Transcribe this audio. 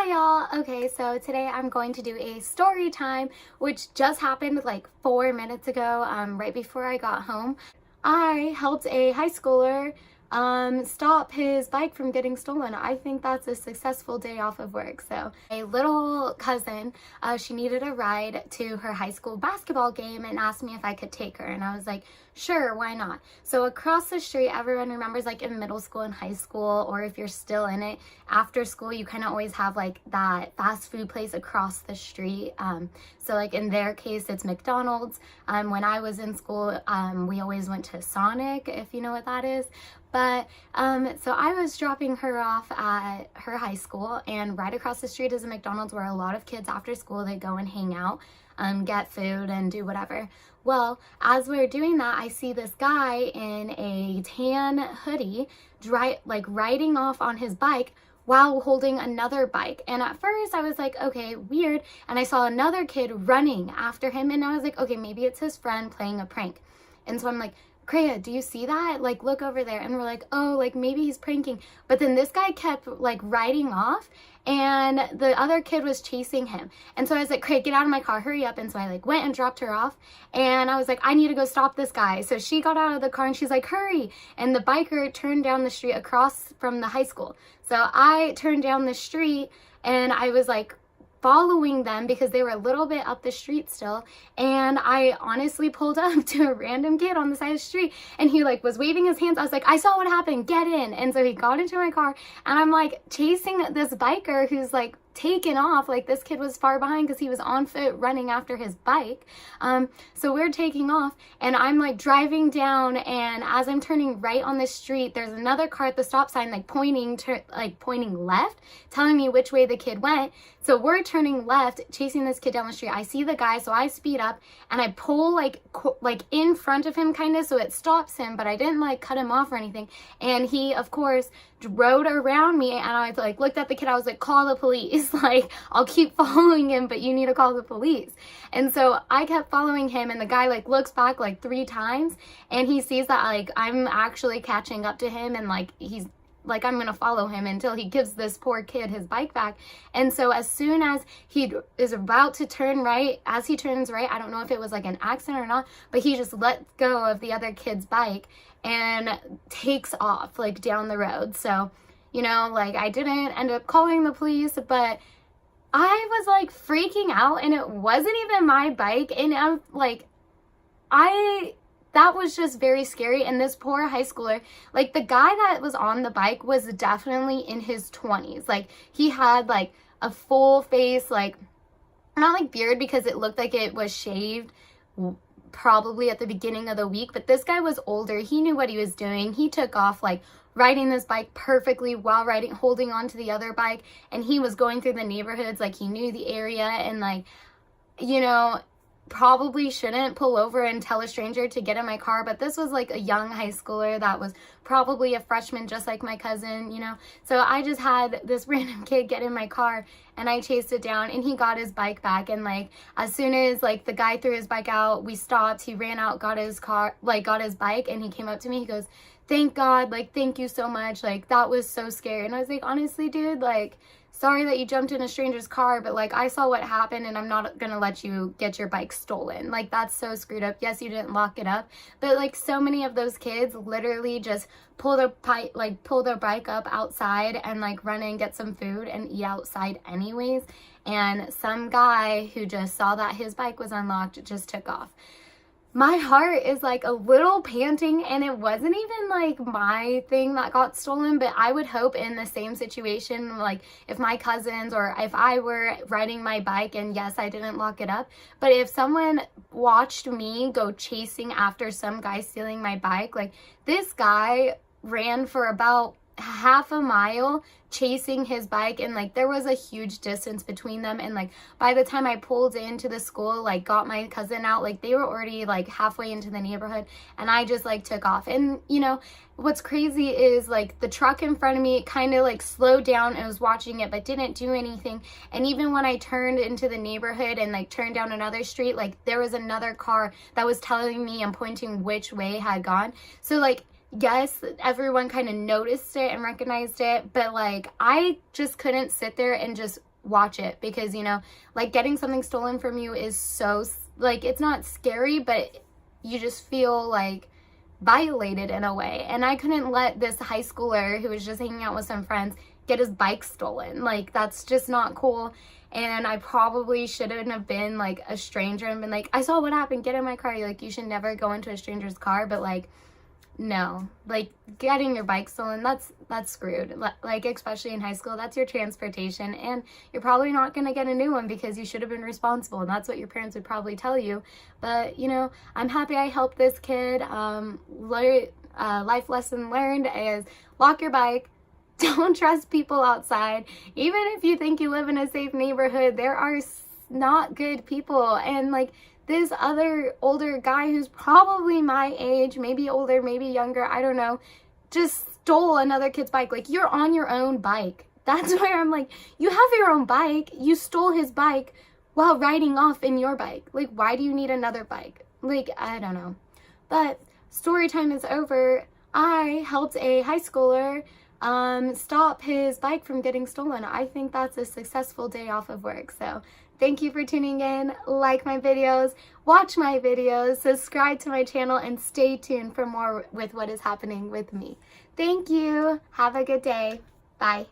Hi y'all. Okay, so today I'm going to do a story time, which just happened like 4 minutes ago, right before I got home. I helped a high schooler stop his bike from getting stolen. I think that's a successful day off of work. So a little cousin, she needed a ride to her high school basketball game and asked me if I could take her. And I was like, sure, why not? So across the street, everyone remembers like in middle school and high school, or if you're still in it, after school, you kind of always have like that fast food place across the street. So like in their case, it's McDonald's. When I was in school, we always went to Sonic, if you know what that is. But so I was dropping her off at her high school, and right across the street is a McDonald's where a lot of kids after school, they go and hang out, get food and do whatever. Well, as we were doing that, I see this guy in a tan hoodie riding off on his bike while holding another bike. And at first I was like, okay, weird. And I saw another kid running after him, and I was like, okay, maybe it's his friend playing a prank. And so I'm like, Kreia, do you see that? Like, look over there. And we're like, oh, like maybe he's pranking. But then this guy kept like riding off, and the other kid was chasing him. And so I was like, Kreia, get out of my car, hurry up. And so I like went and dropped her off, and I was like, I need to go stop this guy. So she got out of the car and she's like, hurry. And the biker turned down the street across from the high school. So I turned down the street and I was like following them because they were a little bit up the street still, and I honestly pulled up to a random kid on the side of the street, and he like was waving his hands. I was like, I saw what happened, get in. And so he got into my car, and I'm like chasing this biker who's like taken off. Like, this kid was far behind because he was on foot running after his bike. So we're taking off, and I'm like driving down, and as I'm turning right on the street, there's another car at the stop sign like pointing left, telling me which way the kid went. So we're turning left, chasing this kid down the street. I see the guy, so I speed up and I pull like in front of him kind of, so it stops him, but I didn't like cut him off or anything. And he, of course, rode around me, and I like looked at the kid. I was like, call the police. Like, I'll keep following him, but you need to call the police. And so I kept following him, and the guy like looks back like 3 times, and he sees that like I'm actually catching up to him, and like he's like, I'm gonna follow him until he gives this poor kid his bike back. And so as soon as he is about to turn right, as he turns right, I don't know if it was like an accident or not, but he just let go of the other kid's bike and takes off like down the road. So, you know, like I didn't end up calling the police, but I was like freaking out, and it wasn't even my bike. And I'm like, that was just very scary. And this poor high schooler, like the guy that was on the bike was definitely in his 20s. Like, he had like a full face, like not like beard because it looked like it was shaved probably at the beginning of the week, but this guy was older. He knew what he was doing. He took off like riding this bike perfectly while holding on to the other bike, and he was going through the neighborhoods. Like, he knew the area, and like, you know, probably shouldn't pull over and tell a stranger to get in my car, but this was like a young high schooler that was probably a freshman, just like my cousin, you know. So I just had this random kid get in my car, and I chased it down, and he got his bike back. And like, as soon as like the guy threw his bike out, we stopped. He ran out, got his bike, and he came up to me. He goes, thank God, like, thank you so much, like that was so scary. And I was like, honestly, dude, like, sorry that you jumped in a stranger's car, but like, I saw what happened, and I'm not gonna let you get your bike stolen. Like, that's so screwed up. Yes, you didn't lock it up, but like, so many of those kids literally just pull their bike up outside and like run and get some food and eat outside anyways. And some guy who just saw that his bike was unlocked just took off. My heart is like a little panting, and it wasn't even like my thing that got stolen, but I would hope in the same situation, like if my cousins or if I were riding my bike, and yes, I didn't lock it up, but if someone watched me go chasing after some guy stealing my bike, like this guy ran for about half a mile chasing his bike, and like there was a huge distance between them, and like by the time I pulled into the school, like got my cousin out, like they were already like halfway into the neighborhood, and I just like took off. And you know what's crazy is like the truck in front of me kind of like slowed down and was watching it but didn't do anything. And even when I turned into the neighborhood and like turned down another street, like there was another car that was telling me and pointing which way it had gone. So like yes, everyone kind of noticed it and recognized it, but like I just couldn't sit there and just watch it because, you know, like getting something stolen from you is so, like, it's not scary, but you just feel like violated in a way. And I couldn't let this high schooler who was just hanging out with some friends get his bike stolen. Like, that's just not cool. And I probably shouldn't have been like a stranger and been like, I saw what happened, get in my car. Like, you should never go into a stranger's car. But like, no, like getting your bike stolen, that's screwed. Like, especially in high school, that's your transportation, and you're probably not going to get a new one because you should have been responsible, and that's what your parents would probably tell you. But, you know, I'm happy I helped this kid. Life lesson learned is lock your bike. Don't trust people outside. Even if you think you live in a safe neighborhood, there are not good people. And like, this other older guy who's probably my age, maybe older, maybe younger, I don't know, just stole another kid's bike. Like, you're on your own bike. That's where I'm like, you have your own bike. You stole his bike while riding off in your bike. Like, why do you need another bike? Like, I don't know. But story time is over. I helped a high schooler stop his bike from getting stolen. I think that's a successful day off of work. So thank you for tuning in. Like my videos, watch my videos, subscribe to my channel, and stay tuned for more with what is happening with me. Thank you. Have a good day. Bye.